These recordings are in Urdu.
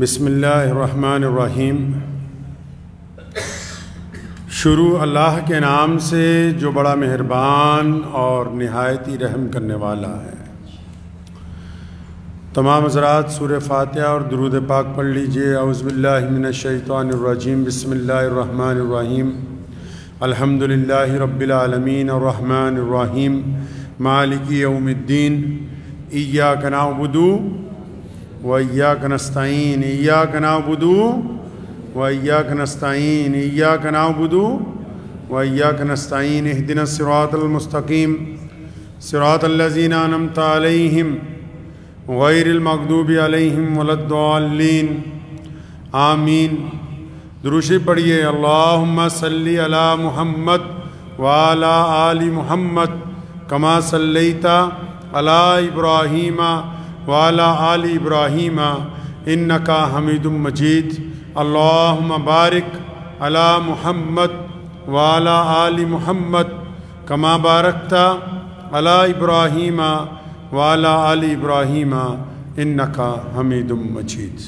بسم اللہ الرحمن الرحیم۔ شروع اللہ کے نام سے جو بڑا مہربان اور نہایت ہی رحم کرنے والا ہے۔ تمام حضرات سورہ فاتحہ اور درود پاک پڑھ لیجئے۔ اعوذ باللہ من الشیطان الرجیم، بسم اللہ الرحمن الرحیم۔ الحمدللہ رب العالمین الرحمن الرحیم مالک یوم الدین، ایاک نعبد وإياك نستعين، إياك نعبد وإياك نستعين، إياك نعبد وإياك نستعين، اهدنا الصراط المستقيم صراط الذين أنعمت عليهم غير المغضوب عليهم ولا الضالين، آمین۔ درود پڑھیے۔ اللہم صلی علی محمد وعلی آل محمد کما صلیت علی ابراہیم وعلی آل ابراہیم انکا حمید مجید۔ اللہم بارک علی محمد وعلی آل محمد کما بارکت علی ابراہیم وعلی آل ابراہیم انکا حمید مجید۔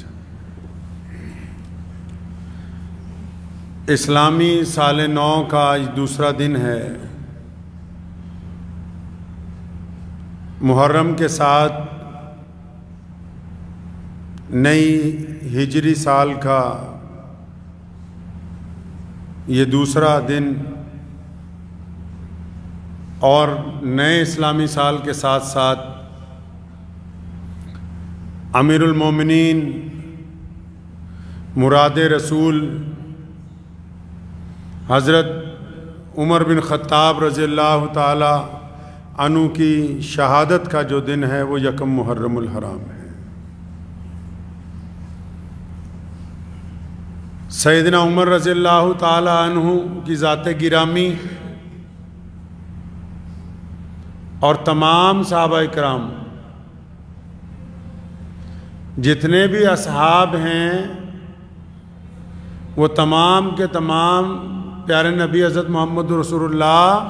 اسلامی سال نو کا آج دوسرا دن ہے۔ محرم کے ساتھ نئی ہجری سال کا یہ دوسرا دن اور نئے اسلامی سال کے ساتھ ساتھ امیر المومنین مراد رسول حضرت عمر بن خطاب رضی اللہ تعالی عنہ کی شہادت کا جو دن ہے وہ یکم محرم الحرام ہے۔ سیدنا عمر رضی اللہ تعالی عنہ کی ذات گرامی اور تمام صحابہ کرام جتنے بھی اصحاب ہیں وہ تمام کے تمام پیارے نبی حضرت محمد رسول اللہ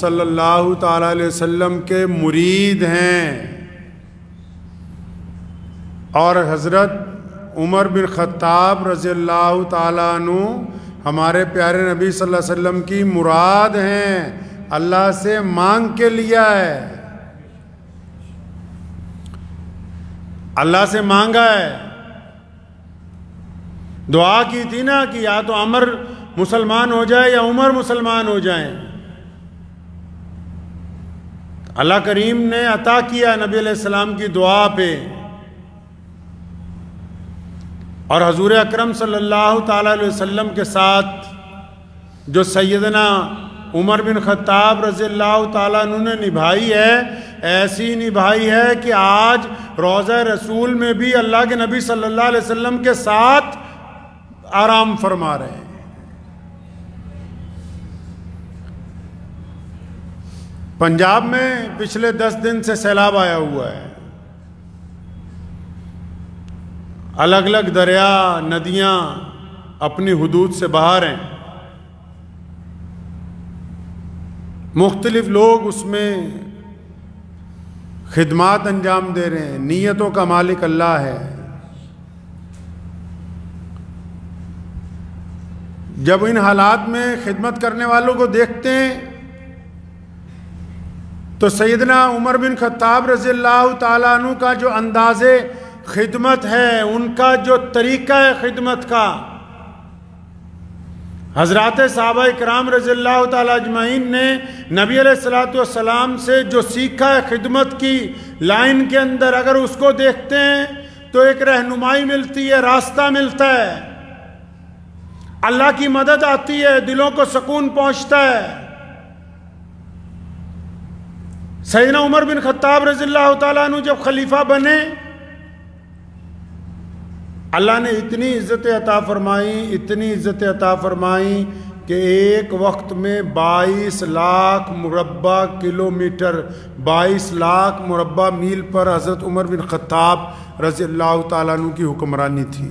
صلی اللہ تعالی علیہ وسلم کے مرید ہیں، اور حضرت عمر بن خطاب رضی اللہ تعالیٰ عنہ ہمارے پیارے نبی صلی اللہ علیہ وسلم کی مراد ہیں، اللہ سے مانگ کے لیا ہے، اللہ سے مانگا ہے، دعا کی تھی نا کہ یا تو عمر مسلمان ہو جائے یا عمر مسلمان ہو جائیں۔ اللہ کریم نے عطا کیا نبی علیہ السلام کی دعا پہ، اور حضور اکرم صلی اللہ تعالیٰ علیہ وسلم کے ساتھ جو سیدنا عمر بن خطاب رضی اللہ تعالیٰ عنہ نے نبھائی ہے، ایسی نبھائی ہے کہ آج روضہ رسول میں بھی اللہ کے نبی صلی اللہ علیہ وسلم کے ساتھ آرام فرما رہے ہیں۔ پنجاب میں پچھلے 10 دن سے سیلاب آیا ہوا ہے، الگ الگ دریا ندیاں اپنی حدود سے باہر ہیں، مختلف لوگ اس میں خدمات انجام دے رہے ہیں، نیتوں کا مالک اللہ ہے۔ جب ان حالات میں خدمت کرنے والوں کو دیکھتے ہیں تو سیدنا عمر بن خطاب رضی اللہ تعالیٰ عنہ کا جو انداز خدمت ہے، ان کا جو طریقہ ہے خدمت کا، حضرات صحابہ کرام رضی اللہ تعالیٰ اجمعین نے نبی علیہ السلام سے جو سیکھا ہے خدمت کی لائن کے اندر، اگر اس کو دیکھتے ہیں تو ایک رہنمائی ملتی ہے، راستہ ملتا ہے، اللہ کی مدد آتی ہے، دلوں کو سکون پہنچتا ہے۔ سیدنا عمر بن خطاب رضی اللہ تعالیٰ عنہ جب خلیفہ بنے، اللہ نے اتنی عزت عطا فرمائی، اتنی عزت عطا فرمائی کہ ایک وقت میں 22 لاکھ مربع کلومیٹر، 22 لاکھ مربع میل پر حضرت عمر بن خطاب رضی اللہ تعالیٰ عنہ کی حکمرانی تھی۔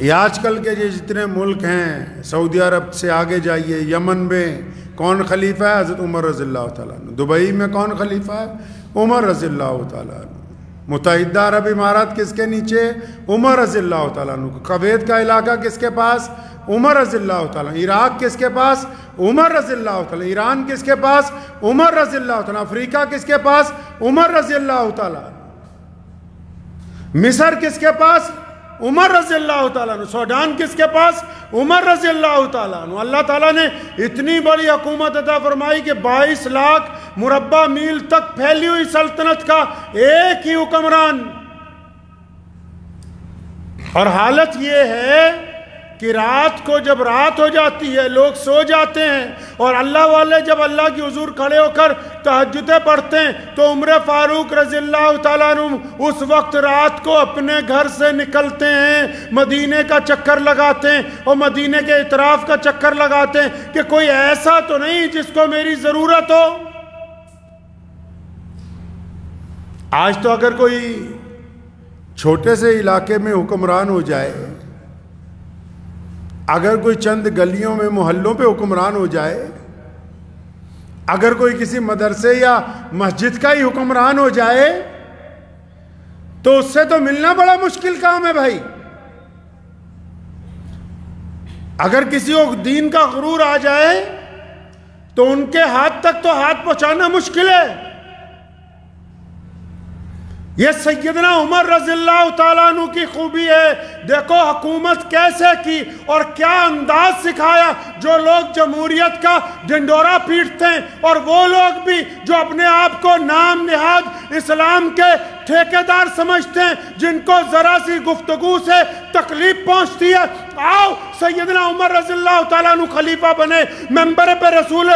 یہ آج کل کے جتنے ملک ہیں، سعودی عرب سے آگے جائیے، یمن میں کون خلیفہ ہے؟ حضرت عمر رضی اللہ تعالیٰ عنہ۔ دبئی میں کون خلیفہ ہے؟ عمر رضی اللہ تعالیٰ عنہ۔ متحدہ عرب امارات کس کے نیچے؟ عمر رضی اللہ تعالیٰ عنہ. کویت کا علاقہ کس کے پاس؟ عمر رضی اللہ تعالیٰ. عراق کس کے پاس؟ عمر رضی اللہ تعالیٰ. ایران کس کے پاس؟ عمر رضی اللہ تعالیٰ. افریقہ کس کے پاس؟ عمر رضی اللہ تعالیٰ. مصر کس کے پاس؟ عمر رضی اللہ تعالیٰ عنہ. سوڈان کس کے پاس؟ عمر رضی اللہ تعالیٰ عنہ. اللہ تعالیٰ نے اتنی بڑی حکومت عطا فرمائی کہ 22 لاکھ مربع میل تک پھیلی ہوئی سلطنت کا ایک ہی حکمران. اور حالت یہ ہے کہ رات کو جب رات ہو جاتی ہے لوگ سو جاتے ہیں اور اللہ والے جب اللہ کی حضور کھڑے ہو کر تہجدیں پڑھتے ہیں تو عمر فاروق رضی اللہ تعالیٰ عنہ اس وقت رات کو اپنے گھر سے نکلتے ہیں، مدینے کا چکر لگاتے ہیں اور مدینے کے اطراف کا چکر لگاتے ہیں کہ کوئی ایسا تو نہیں جس کو میری ضرورت ہو. آج تو اگر کوئی چھوٹے سے علاقے میں حکمران ہو جائے، اگر کوئی چند گلیوں میں محلوں پہ حکمران ہو جائے، اگر کوئی کسی مدرسے یا مسجد کا ہی حکمران ہو جائے تو اس سے تو ملنا بڑا مشکل کام ہے بھائی. اگر کسی کو دین کا غرور آ جائے تو ان کے ہاتھ تک تو ہاتھ پہنچانا مشکل ہے. یہ سیدنا عمر رضی اللہ تعالیٰ عنہ کی خوبی ہے. دیکھو حکومت کیسے کی اور کیا انداز سکھایا. جو لوگ جمہوریت کا ڈنڈورا پیٹتے ہیں اور وہ لوگ بھی جو اپنے آپ کو نام نہاد اسلام کے ٹھیکیدار سمجھتے ہیں، جن کو ذرا سی گفتگو سے تکلیف پہنچتی ہے، آؤ سیدنا عمر رضی اللہ تعالیٰ عنہ خلیفہ بنے. ممبر پر رسول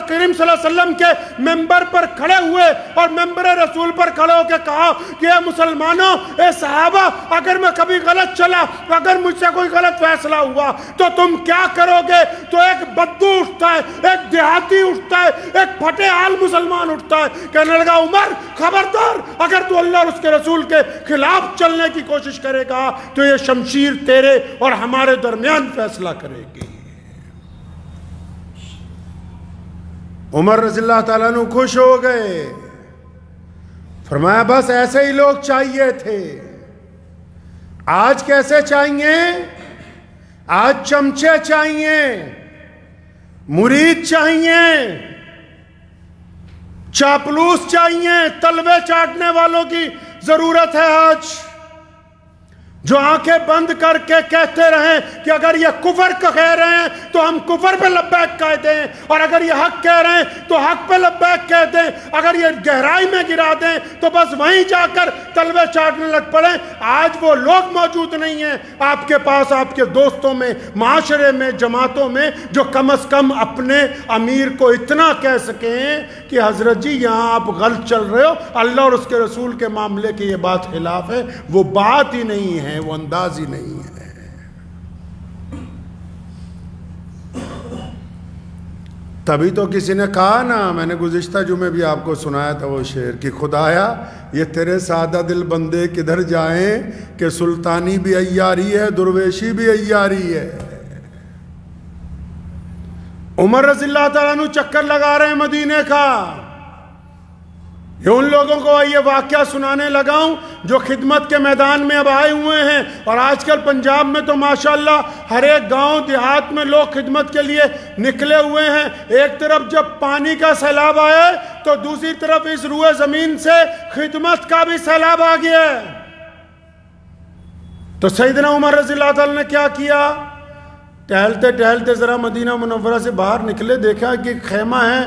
کریم صلی اللہ علیہ وسلم کے ممبر پر کھڑے ہوئے اور ممبر رسول پر کھڑے ہو کے کہا کہ اے مسلمانوں، اے صحابہ، اگر میں کبھی غلط چلا، اگر مجھ سے کوئی غلط فیصلہ ہوا تو تم کیا کرو گے؟ تو ایک بدو اٹھتا ہے، ایک دیہاتی اٹھتا ہے، ایک پھٹے حال مسلمان اٹھتا ہے، کہنے لگا عمر خبردار، اگر تو اللہ اور اس کے رسول کے خلاف چلنے کی کوشش کرے گا تو یہ شمشیر تیرے اور ہمارے درمیان فیصلہ کرے گی. عمر رضی اللہ تعالیٰ عنہ خوش ہو گئے. فرمایا بس ایسے ہی لوگ چاہیے تھے. آج کیسے چاہیے؟ آج چمچے چاہیے، مرید چاہیے، چاپلوس چاہیے، تلوے چاٹنے والوں کی ضرورت ہے آج، جو آنکھیں بند کر کے کہتے رہیں کہ اگر یہ کفر کہہ رہے ہیں تو ہم کفر پہ لبیک کہہ دیں، اور اگر یہ حق کہہ رہے ہیں تو حق پہ لبیک کہہ دیں، اگر یہ گہرائی میں گرا دیں تو بس وہیں جا کر تلوے چاٹنے لگ پڑیں. آج وہ لوگ موجود نہیں ہیں آپ کے پاس، آپ کے دوستوں میں، معاشرے میں، جماعتوں میں، جو کم از کم اپنے امیر کو اتنا کہہ سکیں کہ حضرت جی یہاں آپ غلط چل رہے ہو، اللہ اور اس کے رسول کے معاملے کی یہ بات خلاف ہے. وہ بات ہی نہیں ہے، وہ انداز ہی نہیں ہے. تبھی تو کسی نے کہا نا، میں نے گزشتہ جمعے بھی آپ کو سنایا تھا وہ شعر کہ خدایا یہ تیرے سادہ دل بندے کدھر جائیں کہ سلطانی بھی عیاری ہے، درویشی بھی عیاری ہے. عمر رضی اللہ تعالیٰ عنہ چکر لگا رہے ہیں مدینے کا. یہ ان لوگوں کو یہ واقعہ سنانے لگا ہوں جو خدمت کے میدان میں اب آئے ہوئے ہیں. اور آج کل پنجاب میں تو ماشاءاللہ ہر ایک گاؤں دیہات میں لوگ خدمت کے لیے نکلے ہوئے ہیں. ایک طرف جب پانی کا سیلاب آیا تو دوسری طرف اس روئے زمین سے خدمت کا بھی سیلاب آ گیا. تو سیدنا عمر رضی اللہ تعالیٰ نے کیا کیا؟ ٹہلتے ٹہلتے ذرا مدینہ منورہ سے باہر نکلے، دیکھا کہ ایک خیمہ ہے،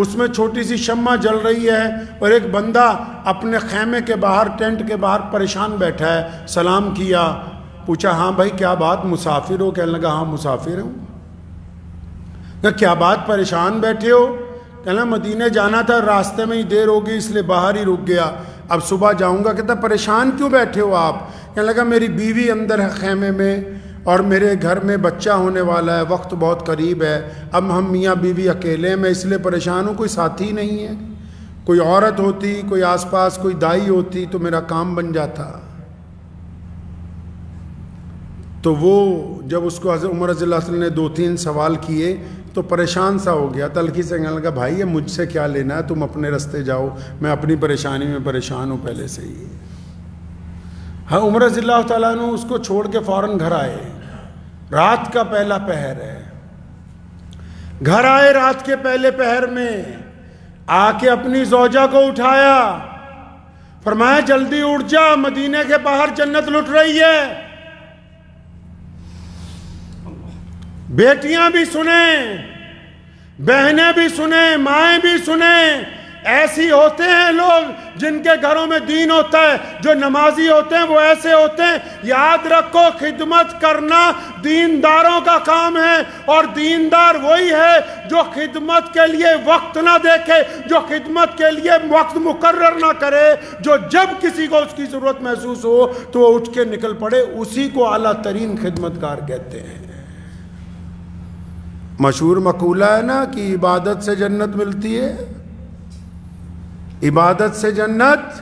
اس میں چھوٹی سی شمع جل رہی ہے اور ایک بندہ اپنے خیمے کے باہر، ٹینٹ کے باہر پریشان بیٹھا ہے. سلام کیا، پوچھا ہاں بھائی کیا بات، مسافر ہو؟ کہنے لگا ہاں مسافر ہوں. کیا بات پریشان بیٹھے ہو؟ کہنا مدینے جانا تھا، راستے میں ہی دیر ہو گئی اس لیے باہر ہی رک گیا، اب صبح جاؤں گا. کہتا پریشان کیوں بیٹھے ہو آپ؟ کہنے لگا میری بیوی اندر ہے خیمے میں اور میرے گھر میں بچہ ہونے والا ہے، وقت بہت قریب ہے، اب ہم میاں بیوی اکیلے ہیں، میں اس لیے پریشان ہوں. کوئی ساتھی نہیں ہے، کوئی عورت ہوتی، کوئی آس پاس کوئی دائی ہوتی تو میرا کام بن جاتا. تو وہ جب اس کو حضرت عمر رضی اللہ عنہ نے 2-3 سوال کیے تو پریشان سا ہو گیا، تلخی سے کہنے لگا بھائی یہ مجھ سے کیا لینا ہے، تم اپنے راستے جاؤ، میں اپنی پریشانی میں پریشان ہوں پہلے سے ہی۔ ہاں عمر رضی اللہ تعالیٰ عنہ اس کو چھوڑ کے فوراً گھر آئے، رات کا پہلا پہر ہے، گھر آئے رات کے پہلے پہر میں، آ کے اپنی زوجہ کو اٹھایا، فرمایا جلدی اٹھ جا، مدینے کے باہر جنت لٹ رہی ہے۔ بیٹیاں بھی سنیں، بہنیں بھی سنیں، مائیں بھی سنیں، ایسی ہوتے ہیں لوگ جن کے گھروں میں دین ہوتا ہے، جو نمازی ہوتے ہیں وہ ایسے ہوتے ہیں۔ یاد رکھو خدمت کرنا دینداروں کا کام ہے، اور دیندار وہی ہے جو خدمت کے لیے وقت نہ دیکھے، جو خدمت کے لیے وقت مقرر نہ کرے، جو جب کسی کو اس کی ضرورت محسوس ہو تو وہ اٹھ کے نکل پڑے، اسی کو اعلیٰ ترین خدمتگار کہتے ہیں۔ مشہور مقولہ ہے نا کہ عبادت سے جنت ملتی ہے، عبادت سے جنت،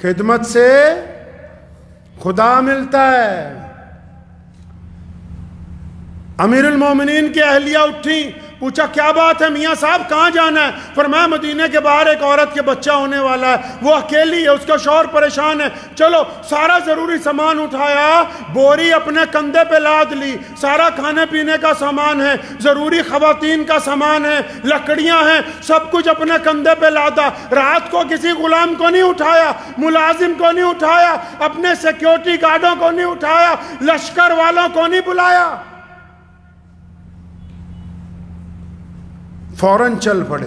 خدمت سے خدا ملتا ہے۔ امیر المومنین کی اہلیہ اٹھی، پوچھا کیا بات ہے میاں صاحب کہاں جانا ہے؟ فرمایا مدینے کے باہر ایک عورت کے بچہ ہونے والا ہے، وہ اکیلی ہے، اس کا شوہر پریشان ہے، چلو سارا ضروری سامان اٹھایا، بوری اپنے کندھے پہ لاد لی، سارا کھانے پینے کا سامان ہے، ضروری خواتین کا سامان ہے، لکڑیاں ہیں، سب کچھ اپنے کندھے پہ لادا۔ رات کو کسی غلام کو نہیں اٹھایا، ملازم کو نہیں اٹھایا، اپنے سیکیورٹی گارڈوں کو نہیں اٹھایا، لشکر والوں کو نہیں بلایا، فوراً چل پڑے۔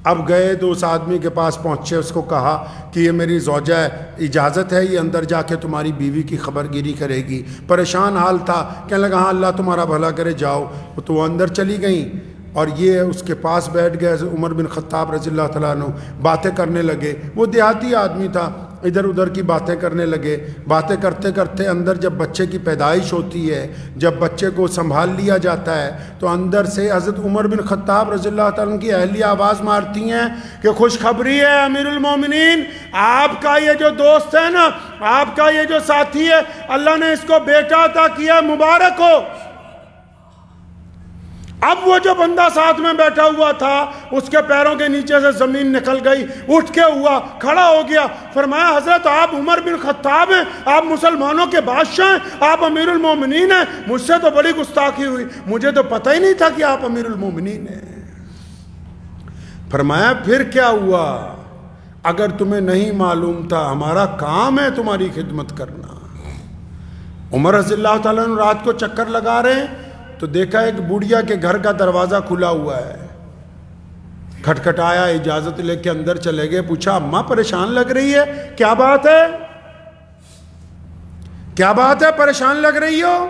اب گئے تو اس آدمی کے پاس پہنچے، اس کو کہا کہ یہ میری زوجہ ہے، اجازت ہے یہ اندر جا کے تمہاری بیوی کی خبر گیری کرے گی؟ پریشان حال تھا، کہنے لگا ہاں اللہ تمہارا بھلا کرے جاؤ۔ تو وہ اندر چلی گئیں اور یہ اس کے پاس بیٹھ گئے، عمر بن خطاب رضی اللہ تعالیٰ عنہ باتیں کرنے لگے۔ وہ دیہاتی آدمی تھا، ادھر ادھر کی باتیں کرنے لگے۔ باتیں کرتے کرتے اندر جب بچے کی پیدائش ہوتی ہے، جب بچے کو سنبھال لیا جاتا ہے، تو اندر سے حضرت عمر بن خطاب رضی اللہ تعالیٰ عنہ کی اہلیہ آواز مارتی ہیں کہ خوشخبری ہے امیر المومنین، آپ کا یہ جو دوست ہے نا، آپ کا یہ جو ساتھی ہے، اللہ نے اس کو بیٹا عطا کیا، مبارک ہو۔ اب وہ جو بندہ ساتھ میں بیٹھا ہوا تھا، اس کے پیروں کے نیچے سے زمین نکل گئی، اٹھ کے ہوا، کھڑا ہو گیا، فرمایا حضرت آپ عمر بن خطاب ہیں، آپ مسلمانوں کے بادشاہ ہیں، آپ امیر المومنین ہیں، مجھ سے تو بڑی گستاخی ہوئی، مجھے تو پتہ ہی نہیں تھا کہ آپ امیر المومنین ہیں۔ فرمایا پھر کیا ہوا؟ اگر تمہیں نہیں معلوم تھا، ہمارا کام ہے تمہاری خدمت کرنا۔ عمر رضی اللہ تعالیٰ عنہ رات کو چکر لگا رہے ہیں تو دیکھا ایک بڑھیا کے گھر کا دروازہ کھلا ہوا ہے، کھٹکھٹایا، اجازت لے کے اندر چلے گئے، پوچھا اماں پریشان لگ رہی ہے، کیا بات ہے؟ کیا بات ہے پریشان لگ رہی ہو؟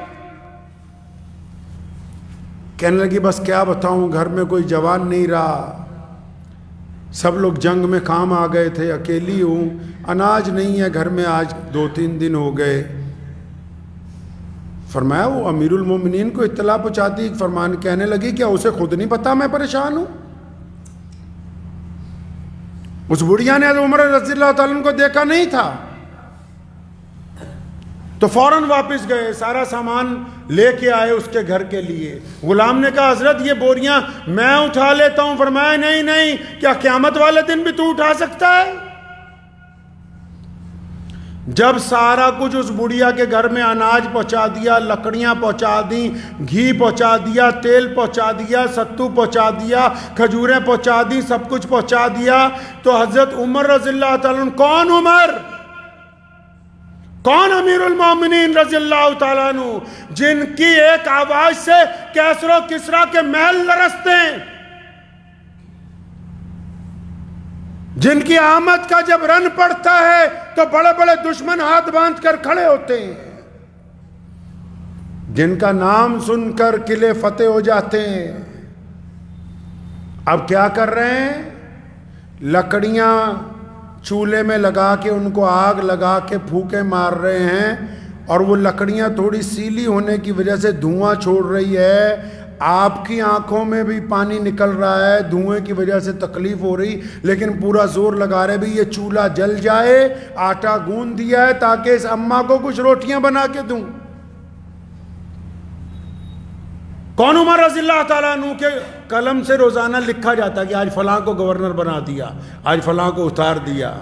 کہنے لگی بس کیا بتاؤں، گھر میں کوئی جوان نہیں رہا، سب لوگ جنگ میں کام آ گئے تھے، اکیلی ہوں، اناج نہیں ہے گھر میں، آج 2-3 دن ہو گئے۔ فرمایا وہ امیر المومنین کو اطلاع پہنچاتی، فرمان کہنے لگی کیا اسے خود نہیں پتا میں پریشان ہوں؟ اس بڑھیا نے عمر رضی اللہ تعالیٰ عنہ کو دیکھا نہیں تھا، تو فوراً واپس گئے، سارا سامان لے کے آئے اس کے گھر کے لیے۔ غلام نے کہا حضرت یہ بوریاں میں اٹھا لیتا ہوں۔ فرمایا نہیں نہیں، کیا قیامت والے دن بھی تو اٹھا سکتا ہے؟ جب سارا کچھ اس بڑھیا کے گھر میں اناج پہنچا دیا، لکڑیاں پہنچا دیں، گھی پہنچا دیا، تیل پہنچا دیا، ستو پہنچا دیا، کھجوریں پہنچا دی، سب کچھ پہنچا دیا، تو حضرت عمر رضی اللہ تعالیٰ عنہ، کون عمر؟ کون امیر المومنین رضی اللہ تعالیٰ عنہ، جن کی ایک آواز سے کیسر و کسریٰ کے محل لرزتے ہیں، جن کی آمد کا جب رن پڑتا ہے تو بڑے بڑے دشمن ہاتھ باندھ کر کھڑے ہوتے ہیں، جن کا نام سن کر قلعے فتح ہو جاتے ہیں۔ اب کیا کر رہے ہیں؟ لکڑیاں چولہے میں لگا کے ان کو آگ لگا کے پھونکے مار رہے ہیں، اور وہ لکڑیاں تھوڑی سیلی ہونے کی وجہ سے دھواں چھوڑ رہی ہے، آپ کی آنکھوں میں بھی پانی نکل رہا ہے، دھوئیں کی وجہ سے تکلیف ہو رہی، لیکن پورا زور لگا رہے بھی یہ چولہا جل جائے، آٹا گوندھ دیا ہے تاکہ اس اماں کو کچھ روٹیاں بنا کے دوں۔ کون عمر رضی اللہ تعالیٰ عنہ کے قلم سے روزانہ لکھا جاتا کہ آج فلاں کو گورنر بنا دیا، آج فلاں کو اتار دیا،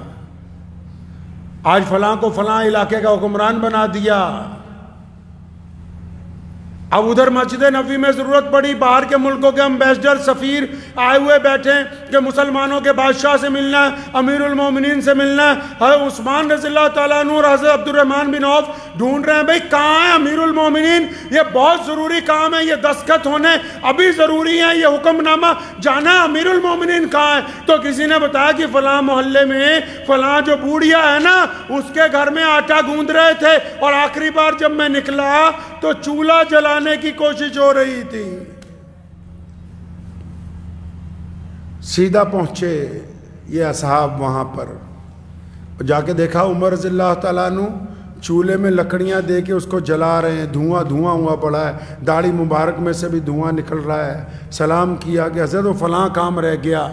آج فلاں کو فلاں علاقے کا حکمران بنا دیا۔ اب ادھر مسجد نبوی میں ضرورت پڑی، باہر کے ملکوں کے امبیسڈر سفیر آئے ہوئے بیٹھے کہ مسلمانوں کے بادشاہ سے ملنا ہے، امیر المومنین سے ملنا ہے۔ حضرت عثمان رضی اللہ تعالیٰ عنہ اور حضرت عبد الرحمن بن عوف ڈھونڈ رہے ہیں بھئی کہاں ہے امیر المومنین، یہ بہت ضروری کام ہے، یہ دستخط ہونے ابھی ضروری ہے، یہ حکم نامہ جانا ہے، امیر المومنین کہاں ہے؟ تو کسی نے بتایا کہ فلاں محلے میں فلاں جو بوڑھیا ہے نا اس کے گھر میں آٹا گوندھ رہے تھے، اور آخری بار جب میں نکلا تو چولہا جلانے کی کوشش ہو رہی تھی۔ سیدھا پہنچے یہ اصحاب وہاں پر، جا کے دیکھا عمر رضی اللہ تعالیٰ عنہ چولہے میں لکڑیاں دے کے اس کو جلا رہے ہیں، دھواں ہوا پڑا ہے، داڑھی مبارک میں سے بھی دھواں نکل رہا ہے۔ سلام کیا کہ حضرت وہ فلاں کام رہ گیا،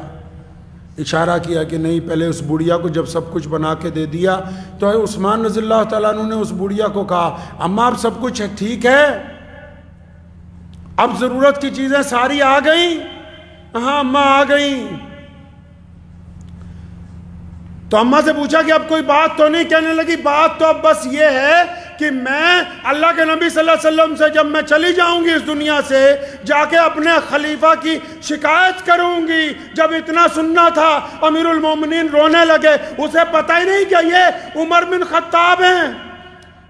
اشارہ کیا کہ نہیں، پہلے اس بڑھیا کو جب سب کچھ بنا کے دے دیا تو عثمان رضی اللہ تعالیٰ عنہ نے اس بڑھیا کو کہا اماں اب سب کچھ ٹھیک ہے، اب ضرورت کی چیزیں ساری آ گئیں؟ ہاں اماں آ گئیں۔ تو اماں سے پوچھا کہ اب کوئی بات تو نہیں؟ کہنے لگی بات تو اب بس یہ ہے کہ میں اللہ کے نبی صلی اللہ علیہ وسلم سے جب میں چلی جاؤں گی اس دنیا سے، جا کے اپنے خلیفہ کی شکایت کروں گی۔ جب اتنا سننا تھا امیر المومنین رونے لگے، اسے پتہ ہی نہیں کہ یہ عمر بن خطاب ہیں۔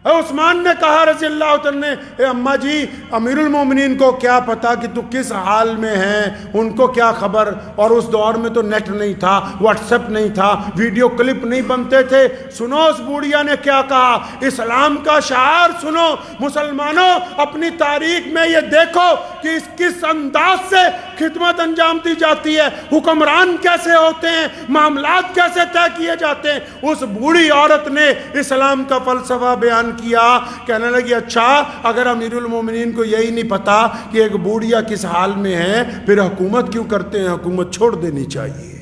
عثمان نے کہا رضی اللہ عنہ نے، اے اماں جی امیر المومنین کو کیا پتا کہ تو کس حال میں ہیں، ان کو کیا خبر؟ اور اس دور میں تو نیٹ نہیں تھا، واٹس ایپ نہیں تھا، ویڈیو کلپ نہیں بنتے تھے۔ سنو اس بوڑھیا نے کیا کہا، اسلام کا شعار سنو مسلمانوں، اپنی تاریخ میں یہ دیکھو کہ اس کس انداز سے خدمت انجام دی جاتی ہے، حکمران کیسے ہوتے ہیں، معاملات کیسے طے کیے جاتے ہیں۔ اس بوڑھی عورت نے اسلام کا فلسفہ بیان کیا، کہنے لگی اچھا اگر امیر المومنین کو یہی نہیں پتا کہ ایک بوڑھیا کس حال میں ہے، پھر حکومت کیوں کرتے ہیں؟ حکومت چھوڑ دینی چاہیے۔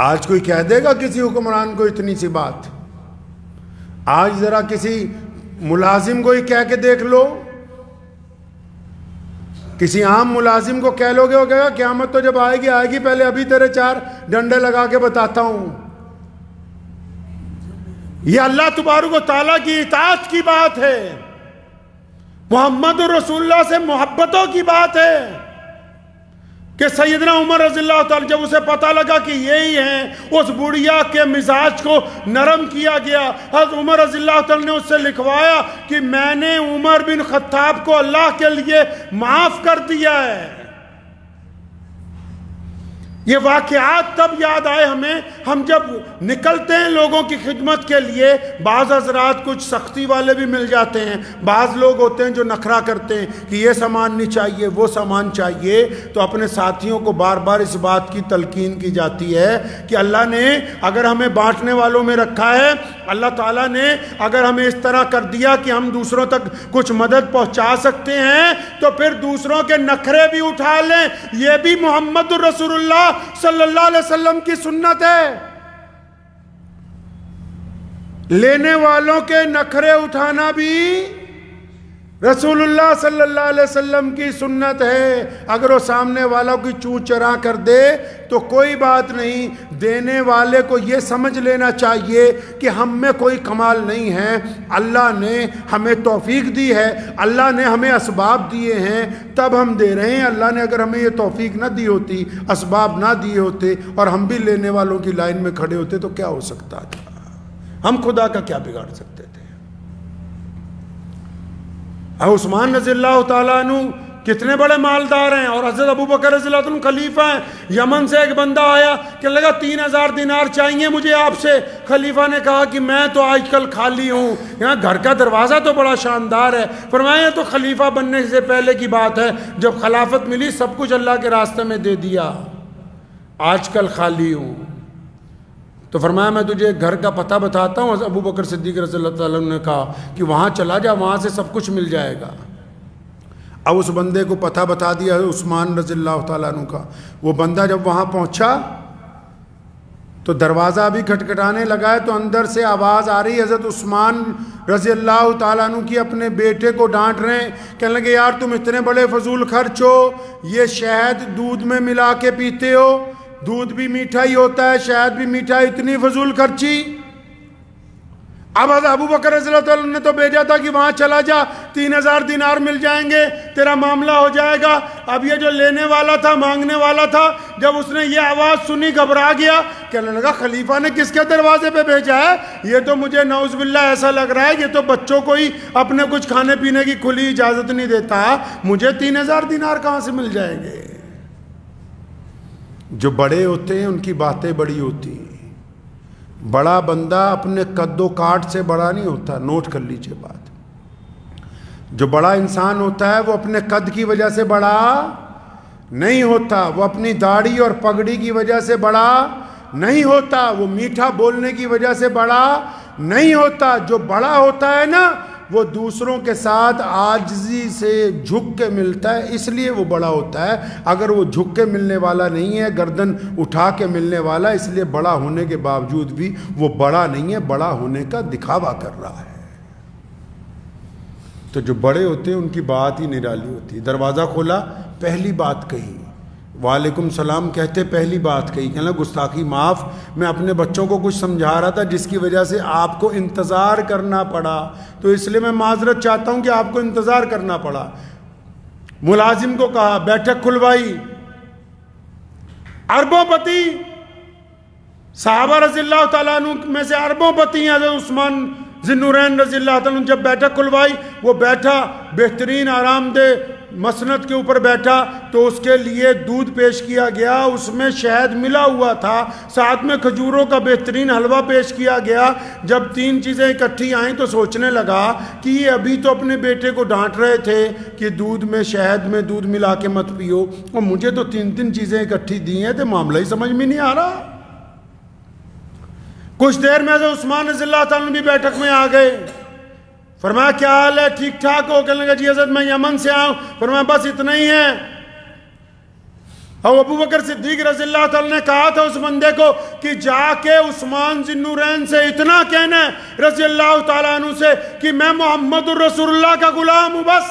آج کوئی کہہ دے گا کسی حکمران کو اتنی سی بات؟ آج ذرا کسی ملازم کو ہی کہہ کے دیکھ لو، کسی عام ملازم کو کہہ لو گے، وہ کہے گا قیامت تو جب آئے گی پہلے ابھی تیرے 4 ڈنڈے لگا کے بتاتا ہوں۔ یہ اللہ تبارک و تعالیٰ کی اطاعت کی بات ہے، محمد رسول اللہ سے محبتوں کی بات ہے کہ سیدنا عمر رضی اللہ تعالیٰ جب اسے پتہ لگا کہ یہی ہیں، اس بڑھیا کے مزاج کو نرم کیا گیا۔ حضرت عمر رضی اللہ تعالیٰ نے اس سے لکھوایا کہ میں نے عمر بن خطاب کو اللہ کے لیے معاف کر دیا ہے۔ یہ واقعات تب یاد آئے ہمیں، ہم جب نکلتے ہیں لوگوں کی خدمت کے لیے۔ بعض حضرات کچھ سختی والے بھی مل جاتے ہیں، بعض لوگ ہوتے ہیں جو نخرہ کرتے ہیں کہ یہ سامان نہیں چاہیے، وہ سامان چاہیے۔ تو اپنے ساتھیوں کو بار بار اس بات کی تلقین کی جاتی ہے کہ اللہ نے اگر ہمیں بانٹنے والوں میں رکھا ہے، اللہ تعالیٰ نے اگر ہمیں اس طرح کر دیا کہ ہم دوسروں تک کچھ مدد پہنچا سکتے ہیں، تو پھر دوسروں کے نخرے بھی اٹھا لیں۔ یہ بھی محمد رسول اللہ صلی اللہ علیہ وسلم کی سنت ہے۔ لینے والوں کے نخرے اٹھانا بھی رسول اللہ صلی اللہ علیہ وسلم کی سنت ہے۔ اگر وہ سامنے والا کی چون چرا کر دے تو کوئی بات نہیں، دینے والے کو یہ سمجھ لینا چاہیے کہ ہم میں کوئی کمال نہیں ہے، اللہ نے ہمیں توفیق دی ہے، اللہ نے ہمیں اسباب دیے ہیں تب ہم دے رہے ہیں۔ اللہ نے اگر ہمیں یہ توفیق نہ دی ہوتی، اسباب نہ دیے ہوتے اور ہم بھی لینے والوں کی لائن میں کھڑے ہوتے تو کیا ہو سکتا تھا؟ ہم خدا کا کیا بگاڑ سکتے تھے؟ عثمان رضی اللہ تعالیٰ عنہ کتنے بڑے مالدار ہیں، اور حضرت ابو بکر رضی اللہ عنہ خلیفہ ہیں۔ یمن سے ایک بندہ آیا کہ لگا 3000 دینار چاہیے مجھے آپ سے۔ خلیفہ نے کہا کہ میں تو آج کل خالی ہوں، یہاں گھر کا دروازہ تو بڑا شاندار ہے۔ فرمایا تو خلیفہ بننے سے پہلے کی بات ہے، جب خلافت ملی سب کچھ اللہ کے راستے میں دے دیا، آج کل خالی ہوں۔ تو فرمایا میں تجھے گھر کا پتہ بتاتا ہوں۔ ابو بکر صدیق رضی اللہ تعالیٰ عنہ نے کہا کہ وہاں چلا جا، وہاں سے سب کچھ مل جائے گا۔ اب اس بندے کو پتہ بتا دیا عثمان رضی اللہ تعالیٰ عنہ کا۔ وہ بندہ جب وہاں پہنچا تو دروازہ ابھی کھٹکھٹانے لگا ہے تو اندر سے آواز آ رہی ہے، حضرت عثمان رضی اللہ تعالیٰ عنہ کی اپنے بیٹے کو ڈانٹ رہے ہیں، کہنے لگے یار تم اتنے بڑے فضول خرچ ہو، یہ شہد دودھ میں ملا کے پیتے ہو، دودھ بھی میٹھا ہی ہوتا ہے، شہد بھی میٹھا، اتنی فضول خرچی۔ اب حضرت ابو بکر رضی اللہ تعالیٰ نے تو بھیجا تھا کہ وہاں چلا جا، 3000 دینار مل جائیں گے، تیرا معاملہ ہو جائے گا۔ اب یہ جو لینے والا تھا، مانگنے والا تھا، جب اس نے یہ آواز سنی گھبرا گیا، کہنے لگا خلیفہ نے کس کے دروازے پہ بھیجا ہے؟ یہ تو مجھے نعوذ باللہ ایسا لگ رہا ہے یہ تو بچوں کو ہی اپنے کچھ کھانے پینے کی کھلی اجازت نہیں دیتا، مجھے 3000 دینار کہاں سے مل جائیں گے؟ جو بڑے ہوتے ہیں ان کی باتیں بڑی ہوتی ہیں۔ بڑا بندہ اپنے قد و کاٹ سے بڑا نہیں ہوتا، نوٹ کر لیجئے بات۔ جو بڑا انسان ہوتا ہے وہ اپنے قد کی وجہ سے بڑا نہیں ہوتا، وہ اپنی داڑھی اور پگڑی کی وجہ سے بڑا نہیں ہوتا، وہ میٹھا بولنے کی وجہ سے بڑا نہیں ہوتا۔ جو بڑا ہوتا ہے نا وہ دوسروں کے ساتھ عاجزی سے جھک کے ملتا ہے، اس لیے وہ بڑا ہوتا ہے۔ اگر وہ جھک کے ملنے والا نہیں ہے، گردن اٹھا کے ملنے والا، اس لیے بڑا ہونے کے باوجود بھی وہ بڑا نہیں ہے، بڑا ہونے کا دکھاوا کر رہا ہے۔ تو جو بڑے ہوتے ہیں ان کی بات ہی نرالی ہوتی ہے۔ دروازہ کھولا، پہلی بات کہی، وعلیکم السلام کہتے پہلی بات کہی، کہنا گستاخی معاف، میں اپنے بچوں کو کچھ سمجھا رہا تھا جس کی وجہ سے آپ کو انتظار کرنا پڑا، تو اس لیے میں معذرت چاہتا ہوں کہ آپ کو انتظار کرنا پڑا۔ ملازم کو کہا، بیٹھک کھلوائی، اربوں پتی صحابہ رضی اللہ تعالیٰ عنہ میں سے اربوں پتی ہیں حضرت عثمان ذی النورین رضی اللہ تعالیٰ عنہ، جب بیٹھک کھلوائی وہ بیٹھا، بہترین آرام دہ مسند کے اوپر بیٹھا، تو اس کے لیے دودھ پیش کیا گیا، اس میں شہد ملا ہوا تھا، ساتھ میں کھجوروں کا بہترین حلوہ پیش کیا گیا۔ جب 3 چیزیں اکٹھی آئیں تو سوچنے لگا کہ یہ ابھی تو اپنے بیٹے کو ڈانٹ رہے تھے کہ دودھ میں شہد میں دودھ ملا کے مت پیو، اور مجھے تو 3 چیزیں اکٹھی دی ہیں، تو معاملہ ہی سمجھ میں نہیں آ رہا۔ کچھ دیر میں حضرت عثمان رضی اللہ تعالیٰ بھی بیٹھک میں آ گئے، فرمایا کیا حال ہے، ٹھیک ٹھاک ہو؟ کہنے لگا جی حضرت میں یمن سے آؤں۔ فرمایا بس اتنا ہی ہے۔ اور ابو بکر صدیق رضی اللہ تعالیٰ نے کہا تھا اس بندے کو کہ جا کے عثمان ذی النورین سے اتنا کہنا ہے رضی اللہ تعالیٰ عنہ سے کہ میں محمد الرسول اللہ کا غلام ہوں بس۔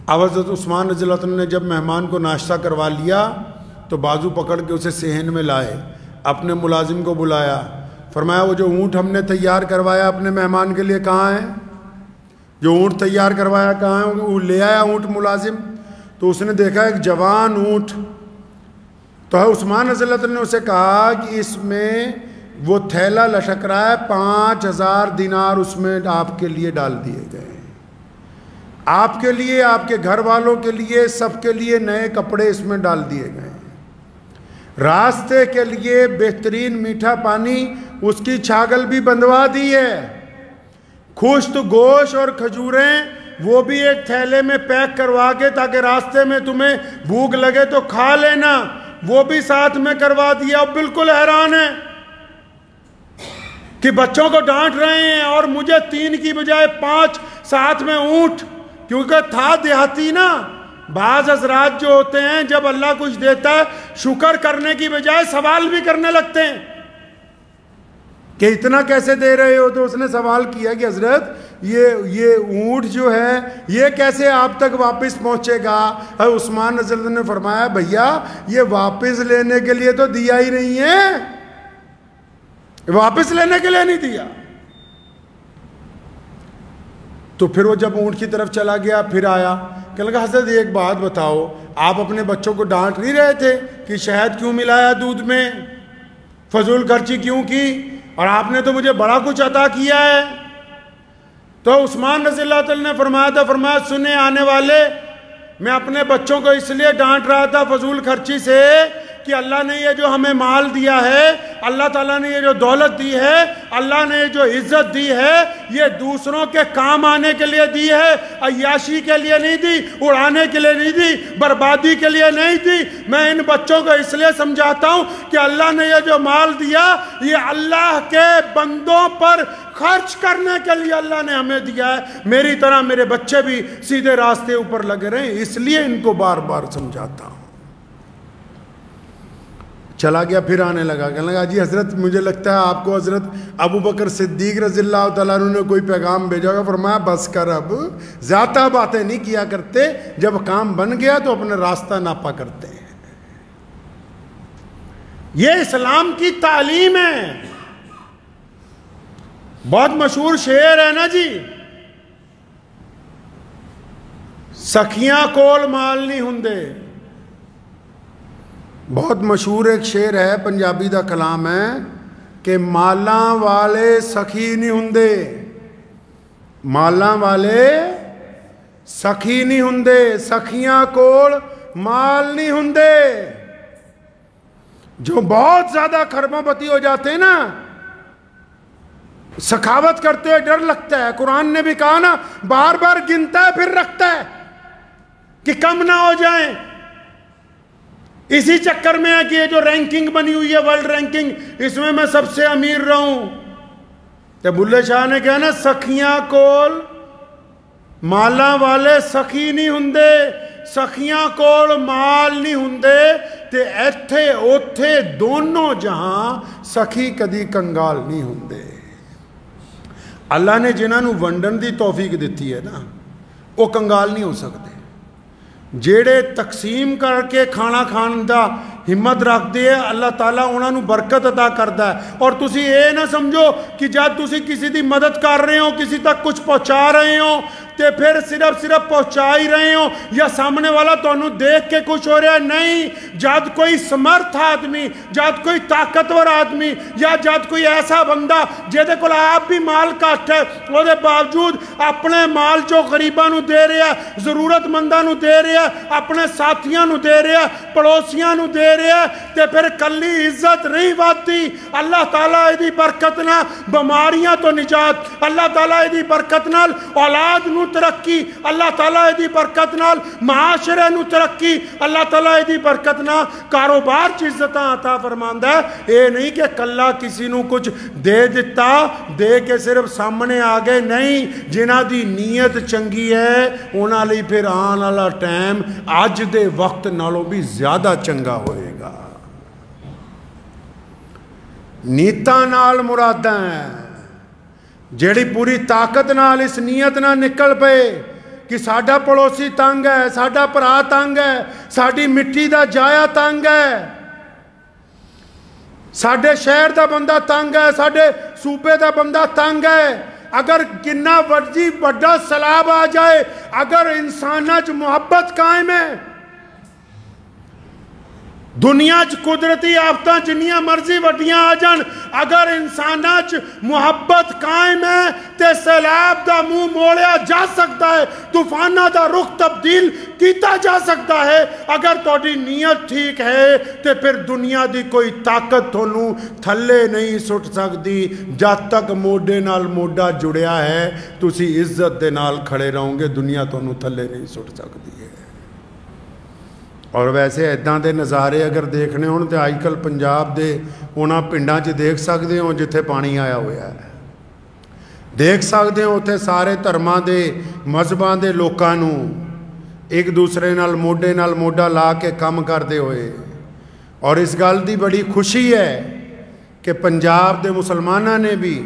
اب حضرت عثمان رضی اللہ تعالیٰ نے جب مہمان کو ناشتہ کروا لیا تو بازو پکڑ کے اسے صحن میں لائے، اپنے ملازم کو بلایا، فرمایا وہ جو اونٹ ہم نے تیار کروایا اپنے مہمان کے لیے کہاں ہے؟ جو اونٹ تیار کروایا کہاں ہے؟ وہ لے آیا اونٹ ملازم، تو اس نے دیکھا ایک جوان اونٹ، تو عثمان رضی اللہ عنہ نے اسے کہا کہ اس میں وہ تھیلا لٹک رہا ہے، 5000 دینار اس میں آپ کے لیے ڈال دیے گئے، آپ کے لیے، آپ کے گھر والوں کے لیے، سب کے لیے نئے کپڑے اس میں ڈال دیے گئے، راستے کے لیے بہترین میٹھا پانی، اس کی چھاگل بھی بندھوا دی ہے، خشک گوشت اور کھجوریں وہ بھی ایک تھیلے میں پیک کروا کے تاکہ راستے میں تمہیں بھوک لگے تو کھا لینا، وہ بھی ساتھ میں کروا دیا۔ اب بالکل حیران ہے کہ بچوں کو ڈانٹ رہے ہیں اور مجھے 3 کی بجائے 5 ساتھ میں اونٹ، کیونکہ تھا دیہاتی نا۔ بعض حضرات جو ہوتے ہیں جب اللہ کچھ دیتا ہے شکر کرنے کی بجائے سوال بھی کرنے لگتے ہیں کہ اتنا کیسے دے رہے ہو؟ تو اس نے سوال کیا کہ حضرت یہ اونٹ جو ہے یہ کیسے آپ تک واپس پہنچے گا؟ عثمان رضی اللہ عنہ نے فرمایا بھیا یہ واپس لینے کے لیے تو دیا ہی نہیں ہے، واپس لینے کے لیے نہیں دیا۔ تو پھر وہ جب اونٹ کی طرف چلا گیا پھر آیا، کہنے لگا حضرت ایک بات بتاؤ، آپ اپنے بچوں کو ڈانٹ نہیں رہے تھے کہ شہد کیوں ملایا دودھ میں، فضول خرچی کیوں کی، اور آپ نے تو مجھے بڑا کچھ عطا کیا ہے؟ تو عثمان رضی اللہ تعالیٰ نے فرمایا سنے آنے والے، میں اپنے بچوں کو اس لیے ڈانٹ رہا تھا فضول خرچی سے کہ اللہ نے یہ جو ہمیں مال دیا ہے، اللہ تعالیٰ نے یہ جو دولت دی ہے، اللہ نے یہ جو عزت دی ہے، یہ دوسروں کے کام آنے کے لیے دی ہے، عیاشی کے لیے نہیں دی، اڑانے کے لیے نہیں دی، بربادی کے لیے نہیں دی۔ میں ان بچوں کو اس لیے سمجھاتا ہوں کہ اللہ نے یہ جو مال دیا یہ اللہ کے بندوں پر خرچ کرنے کے لیے اللہ نے ہمیں دیا ہے، میری طرح میرے بچے بھی سیدھے راستے اوپر لگے رہے ہیں، اس لیے ان کو بار بار سمجھاتا ہوں۔ چلا گیا، پھر آنے لگا، کہنے لگا جی حضرت مجھے لگتا ہے آپ کو حضرت ابو بکر صدیق رضی اللہ تعالیٰ عنہ نے کوئی پیغام بھیجا ہوگا۔ فرمایا بس کر، اب زیادہ باتیں نہیں کیا کرتے، جب کام بن گیا تو اپنا راستہ ناپا کرتے ہیں۔ یہ اسلام کی تعلیم ہے۔ بہت مشہور شعر ہے نا جی، سکھیاں کول مال نہیں ہوندے۔ بہت مشہور ایک شعر ہے، پنجابی دا کلام ہے کہ مالاں والے سکھی نہیں ہوندے، مالاں والے سکھی نہیں ہوندے، سکھیاں کول مال نہیں ہوندے۔ جو بہت زیادہ کھربوں پتی ہو جاتے ہیں نا، سخاوت کرتے ہوئے ڈر لگتا ہے، قرآن نے بھی کہا نا بار بار گنتا ہے پھر رکھتا ہے کہ کم نہ ہو جائیں۔ اسی چکر میں ہے کہ یہ جو رینکنگ بنی ہوئی ہے ورلڈ رینکنگ، اس میں میں سب سے امیر رہوں۔ تو بلے شاہ نے کہا نا سکھیاں کول مالاں والے سکھی نہیں ہوندے، سکھیاں کول مال نہیں ہوندے، تے ایتھے اوتھے دونوں جہاں سکھی کدی کنگال نہیں ہوندے۔ اللہ نے جنہاں نو ونڈن دی توفیق دیتی ہے نا، وہ کنگال نہیں ہو سکتے۔ جیڑے تقسیم کر کے کھانا کھان دا ہمت رکھ دے، اللہ تعالیٰ انہاں نو برکت عطا کردا ہے۔ اور تسی اے نہ سمجھو کہ جب تسی کسی دی مدد کر رہے ہو، کسی تک کچھ پہنچا رہے ہو، تے پھر صرف پہنچا ہی رہے ہو یا سامنے والا تانوں دیکھ کے خوش ہو رہا ہے۔ نہیں، جد کوئی سمرتھ آدمی، جد کوئی طاقتور آدمی، یا جد کوئی ایسا بندہ جہدے کول آپ بھی مال کٹ ہے، وہ دے باوجود اپنے مال جو غریباں نو دے رہا ہے، ضرورت منداں نو دے رہا ہے، اپنے ساتھیاں نو دے رہا ہے، پڑوسیاں نو دے رہا ہے، تے پھر کلی عزت نہیں باتی۔ اللہ تعالیٰ دی برکت نہ بیماریاں تو نجات، اللہ تعالیٰ دی برکت نال اولاد نو ترقی، اللہ تعالیٰ دی برکت نال معاشرے نو ترقی، اللہ تعالیٰ دی برکت نال کاروبار چ عزتاں عطا فرماندا ہے۔ اے نہیں کہ کلا کسی نو کچھ دے دیتا، دے کے صرف سامنے آ گئے، نہیں، جنہاں دی نیت چنگی ہے انہاں لئی پھر آن والا ٹائم اج دے وقت نالوں بھی زیادہ چنگا ہوئے گا۔ نیتاں نال مراداں ہیں، جیڑی پوری طاقت نال اس نیت نہ نکل پے کہ ساڈا پڑوسی تنگ ہے، ساڈا پرا تنگ ہے، ساڈی مٹی دا جایا تنگ ہے، ساڈے شہر دا بندہ تنگ ہے، ساڈے صوبے دا بندہ تنگ ہے۔ اگر کنا ورجی بڑا سیلاب آ جائے، اگر انساناں چ محبت قائم ہے، دنیا چ قدرتی آفتاں جنیاں مرضی وڈیاں آ جان، اگر انساناں چ محبت قائم ہے تے سیلاب دا منہ موڑیا جا سکتا ہے، طوفاناں دا رخ تبدیل کیتا جا سکتا ہے۔ اگر تہاڈی نیت ٹھیک ہے تے پھر دنیا دی کوئی طاقت تھانوں تھلے نہیں سٹ سکتی۔ جد تک موڈے نال موڈا جڑیا ہے تسی عزت دے نال کھڑے رہو گے، دنیا تھانوں تھلے نہیں سٹ سکتی ہے۔ اور ویسے ایداں دے نظارے اگر دیکھنے ہون تے آج کل پنجاب دے انہاں پنڈاں چ دیکھ سکتے ہو جتھے پانی آیا ہوا ہے، دیکھ سکتے ہو اتھے سارے دھرماں دے مذہباں دے لوکاں نو ایک دوسرے نال موڈا لا کے کام کردے ہوئے۔ اور اس گل دی بڑی خوشی ہے کہ پنجاب دے مسلماناں نے بھی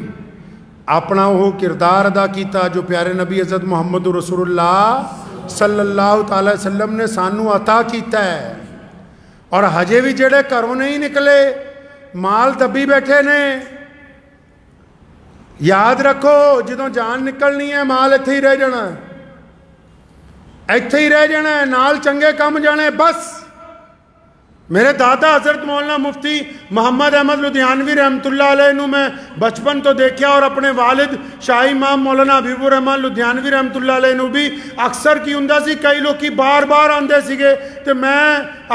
اپنا وہ کردار ادا کیتا جو پیارے نبی حضرت محمد رسول اللہ صلی اللہ تعالی وسلم نے سانو عطا کیتا ہے۔ اور ہجے بھی جڑے گھروں نہیں نکلے، مال دبی بیٹھے نے، یاد رکھو جدوں جان نکلنی ہے مال ایتھے ہی رہ جانا ہے، ایتھے ہی رہ جانا ہے، نال چنگے کم جانے۔ بس میرے دادا حضرت مولانا مفتی محمد احمد لدھیانوی رحمۃ اللہ علیہ نو میں بچپن تو دیکھا، اور اپنے والد شاہی امام مولانا حبیب الرحمن لدھیانوی رحمۃ اللہ علیہ نو بھی اکثر کی ہوندا سی، کئی لوگ کی بار بار آندے سیگے، تو میں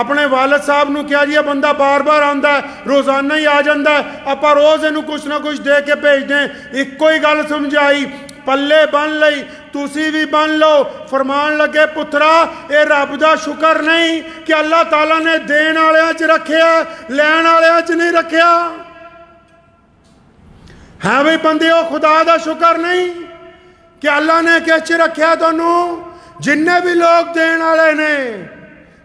اپنے والد صاحب نو کیا جی بندہ بار بار آندا ہے، روزانہ ہی آ جاندا ہے، اپا روز انہوں کچھ نہ کچھ دے کے بھیج دیں۔ ایک کوئی گل سمجھائی، پلے بن لئی، تسی بھی بن لو۔ فرمان لگے پترا اے رب دا شکر نہیں کہ اللہ تعالیٰ نے دین آلیاں چ رکھیا، لین آلیاں چ نہیں رکھیا۔ ہاں بھئی بندیو، خدا دا شکر نہیں کہ اللہ نے کچھ رکھیا تانوں۔ جننے بھی لوگ دین آلے نے،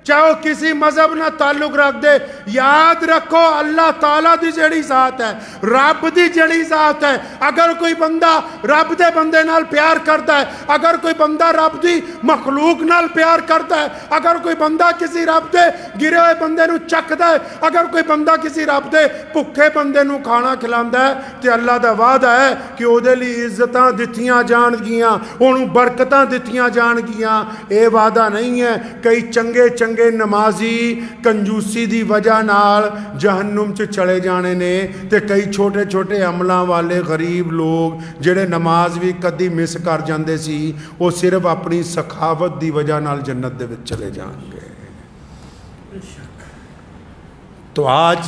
چاہے کسی مذہب نہ تعلق رکھ دے، یاد رکھو اللہ تعالیٰ دی جڑی ذات ہے، رب دی جڑی ذات ہے، اگر کوئی بندہ رب دے بندے نال پیار کرتا ہے، اگر کوئی بندہ رب دی مخلوق نال پیار کرتا ہے، اگر کوئی بندہ کسی رب دے گرے ہوئے بندے نو چکدا ہے، اگر کوئی بندہ کسی رب دے بھکھے بندے نو کھانا کھلاندا ہے، تے اللہ دا وعدہ ہے کہ او دے لئی عزتاں دتیاں جان گیاں، اونوں برکتاں دتیاں جان گیاں۔ اے وعدہ نہیں ہے کئی چنگے چنگے نمازی کنجوسی دی وجہ نال جہنم چ چلے جانے نے، تے کئی چھوٹے چھوٹے عملاں والے غریب لوگ جڑے نماز بھی کدی مس کر جاندے سی، وہ صرف اپنی سخاوت دی وجہ نال جنت دے وچ چلے جان گے۔ تو آج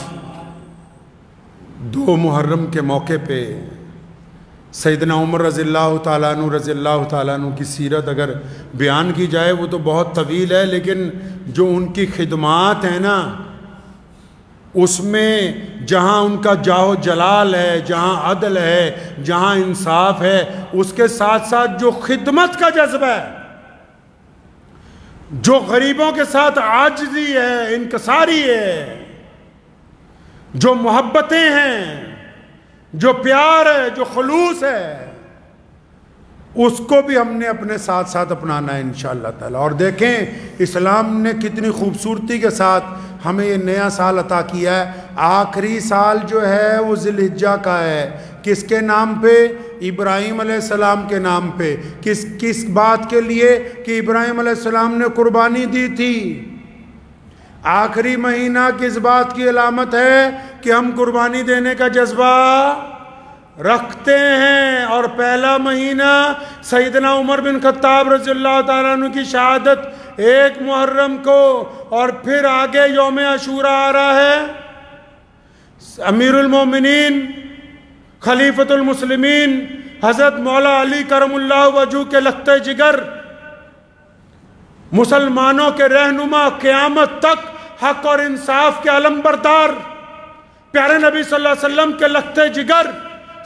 2 محرم کے موقع پہ سیدنا عمر رضی اللہ تعالیٰ عنہ کی سیرت اگر بیان کی جائے وہ تو بہت طویل ہے، لیکن جو ان کی خدمات ہیں نا، اس میں جہاں ان کا جاہ و جلال ہے، جہاں عدل ہے، جہاں انصاف ہے، اس کے ساتھ ساتھ جو خدمت کا جذبہ ہے، جو غریبوں کے ساتھ عاجزی ہے، انکساری ہے، جو محبتیں ہیں، جو پیار ہے، جو خلوص ہے، اس کو بھی ہم نے اپنے ساتھ ساتھ اپنانا ہے انشاءاللہ تعالی۔ اور دیکھیں اسلام نے کتنی خوبصورتی کے ساتھ ہمیں یہ نیا سال عطا کیا ہے۔ آخری سال جو ہے وہ ذی الحجہ کا ہے، کس کے نام پہ؟ ابراہیم علیہ السلام کے نام پہ۔ کس بات کے لیے؟ کہ ابراہیم علیہ السلام نے قربانی دی تھی۔ آخری مہینہ کس بات کی علامت ہے؟ کہ ہم قربانی دینے کا جذبہ رکھتے ہیں۔ اور پہلا مہینہ سیدنا عمر بن خطاب رضی اللہ تعالیٰ عنہ کی شہادت 1 محرم کو، اور پھر آگے یوم عاشوراء آ رہا ہے۔ امیر المومنین خلیفۃ المسلمین حضرت مولا علی کرم اللہ وجہہ کے لخت جگر، مسلمانوں کے رہنما، قیامت تک حق اور انصاف کے علم بردار، پیارے نبی صلی اللہ علیہ وسلم کے لخت جگر،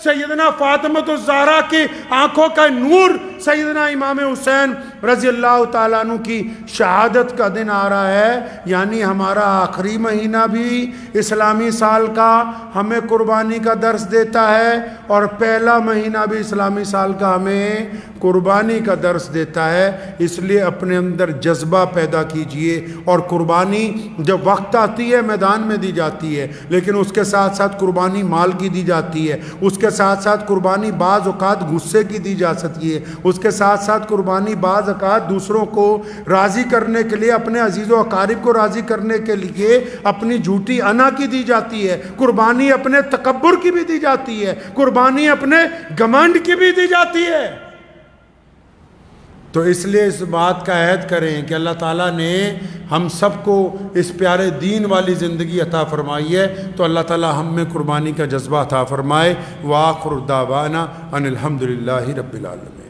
سیدنا فاطمۃ الزہرا کی آنکھوں کا نور، سیدنا امام حسین رضی اللہ تعالیٰ عنہ کی شہادت کا دن آ رہا ہے۔ یعنی ہمارا آخری مہینہ بھی اسلامی سال کا ہمیں قربانی کا درس دیتا ہے، اور پہلا مہینہ بھی اسلامی سال کا ہمیں قربانی کا درس دیتا ہے۔ اس لیے اپنے اندر جذبہ پیدا کیجئے، اور قربانی جب وقت آتی ہے میدان میں دی جاتی ہے، لیکن اس کے ساتھ ساتھ قربانی مال کی دی جاتی ہے، اس کے ساتھ ساتھ قربانی بعض اوقات غصے کی دی جا سکتی ہے، اس کے ساتھ ساتھ قربانی بعض اوقات دوسروں کو راضی کرنے کے لیے، اپنے عزیز و اقارب کو راضی کرنے کے لیے اپنی جھوٹی انا کی دی جاتی ہے، قربانی اپنے تکبر کی بھی دی جاتی ہے، قربانی اپنے گھمنڈ کی بھی دی جاتی ہے۔ تو اس لیے اس بات کا عہد کریں کہ اللہ تعالیٰ نے ہم سب کو اس پیارے دین والی زندگی عطا فرمائی ہے، تو اللہ تعالیٰ ہم میں قربانی کا جذبہ عطا فرمائے۔ وآخر دعوانا ان الحمدللہ رب العالمین۔